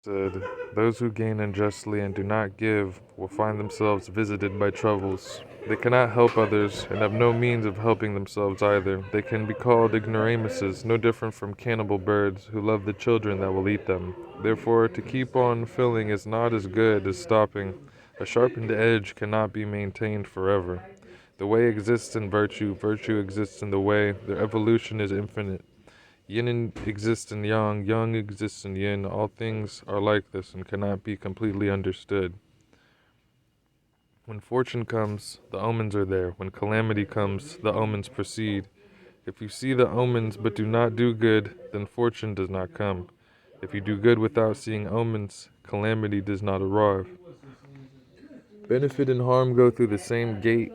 Said, those who gain unjustly and do not give will find themselves visited by troubles. They cannot help others and have no means of helping themselves either. They can be called ignoramuses, no different from cannibal birds who love the children that will eat them. Therefore, to keep on filling is not as good as stopping. A sharpened edge cannot be maintained forever. The way exists in virtue, virtue exists in the way, their evolution is infinite. Yin exists in yang, yang exists in yin. All things are like this and cannot be completely understood. When fortune comes, the omens are there. When calamity comes, the omens proceed. If you see the omens but do not do good, then fortune does not come. If you do good without seeing omens, calamity does not arrive. Benefit and harm go through the same gate.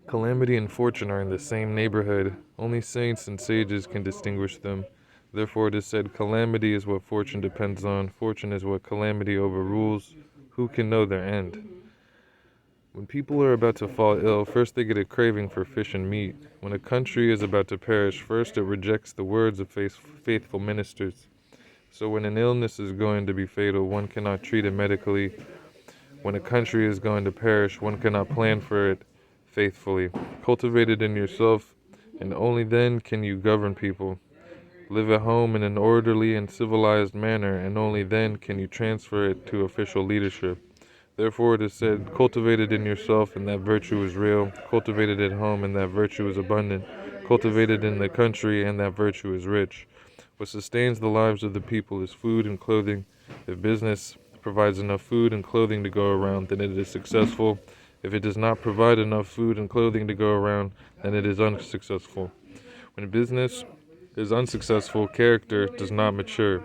Calamity and fortune are in the same neighborhood. Only saints and sages can distinguish them. Therefore it is said, calamity is what fortune depends on. Fortune is what calamity overrules. Who can know their end? When people are about to fall ill, first they get a craving for fish and meat. When a country is about to perish, first it rejects the words of faithful ministers. So when an illness is going to be fatal, one cannot treat it medically. When a country is going to perish, one cannot plan for it faithfully. Cultivate it in yourself, and only then can you govern people. Live at home in an orderly and civilized manner, and only then can you transfer it to official leadership. Therefore it is said, cultivate it in yourself, and that virtue is real. Cultivate it at home, and that virtue is abundant. Cultivate it in the country, and that virtue is rich. What sustains the lives of the people is food and clothing. If business provides enough food and clothing to go around, then it is successful. If it does not provide enough food and clothing to go around, then it is unsuccessful. When business is unsuccessful, character does not mature.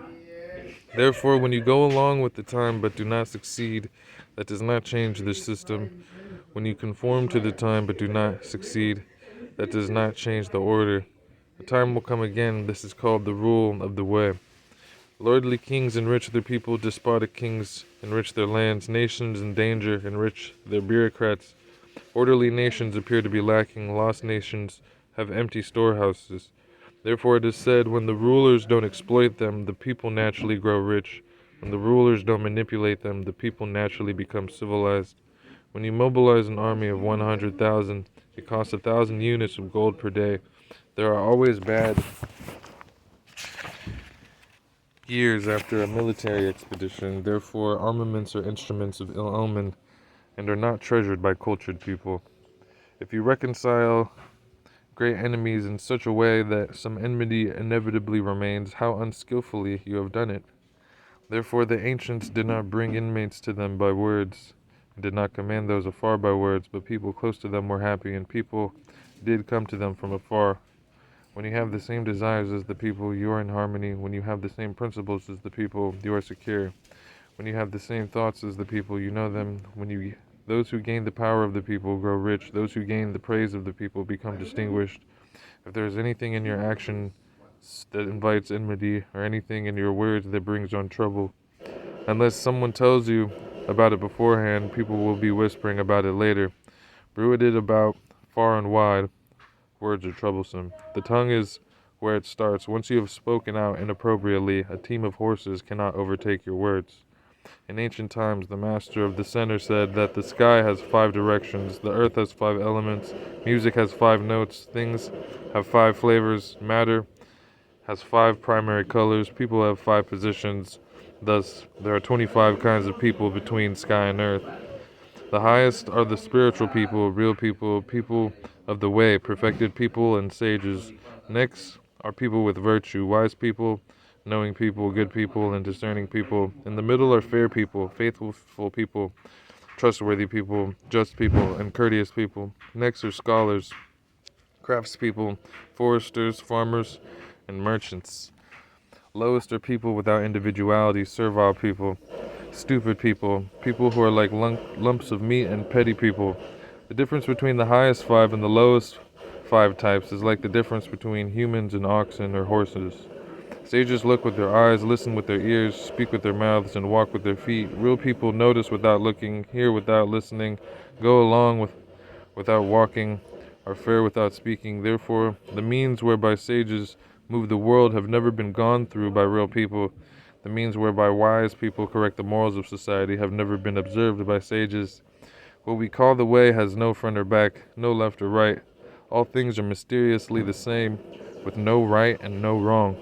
Therefore, when you go along with the time but do not succeed, that does not change the system. When you conform to the time but do not succeed, that does not change the order. A time will come again, this is called the rule of the way. Lordly kings enrich their people, despotic kings enrich their lands, nations in danger enrich their bureaucrats. Orderly nations appear to be lacking, lost nations have empty storehouses. Therefore it is said, when the rulers don't exploit them, the people naturally grow rich. When the rulers don't manipulate them, the people naturally become civilized. When you mobilize an army of 100,000, it costs 1,000 units of gold per day. There are always bad years after a military expedition. Therefore, armaments are instruments of ill omen and are not treasured by cultured people. If you reconcile great enemies in such a way that some enmity inevitably remains, how unskillfully you have done it. Therefore the ancients did not bring inmates to them by words, and did not command those afar by words, but people close to them were happy, and people did come to them from afar. When you have the same desires as the people, you are in harmony. When you have the same principles as the people, you are secure. When you have the same thoughts as the people, you know them. Those who gain the power of the people grow rich. Those who gain the praise of the people become distinguished. If there is anything in your action that invites enmity, or anything in your words that brings on trouble, unless someone tells you about it beforehand, people will be whispering about it later. Bruit it about far and wide. Words are troublesome. The tongue is where it starts. Once you have spoken out inappropriately, a team of horses cannot overtake your words. In ancient times, the master of the center said that the sky has 5 directions, the earth has 5 elements, music has 5 notes, things have 5 flavors, matter has 5 primary colors, people have 5 positions. Thus, there are 25 kinds of people between sky and earth. The highest are the spiritual people, real people, people of the way, perfected people, and sages. Next are people with virtue, wise people, knowing people, good people, and discerning people. In the middle are fair people, faithful people, trustworthy people, just people, and courteous people. Next are scholars, craftspeople, foresters, farmers, and merchants. Lowest are people without individuality, servile people, stupid people, people who are like lumps of meat, and petty people. The difference between the highest 5 and the lowest 5 types is like the difference between humans and oxen or horses. Sages look with their eyes, listen with their ears, speak with their mouths, and walk with their feet. Real people notice without looking, hear without listening, go along without walking, are fair without speaking. Therefore, the means whereby sages move the world have never been gone through by real people. The means whereby wise people correct the morals of society have never been observed by sages. What we call the way has no front or back, no left or right. All things are mysteriously the same, with no right and no wrong.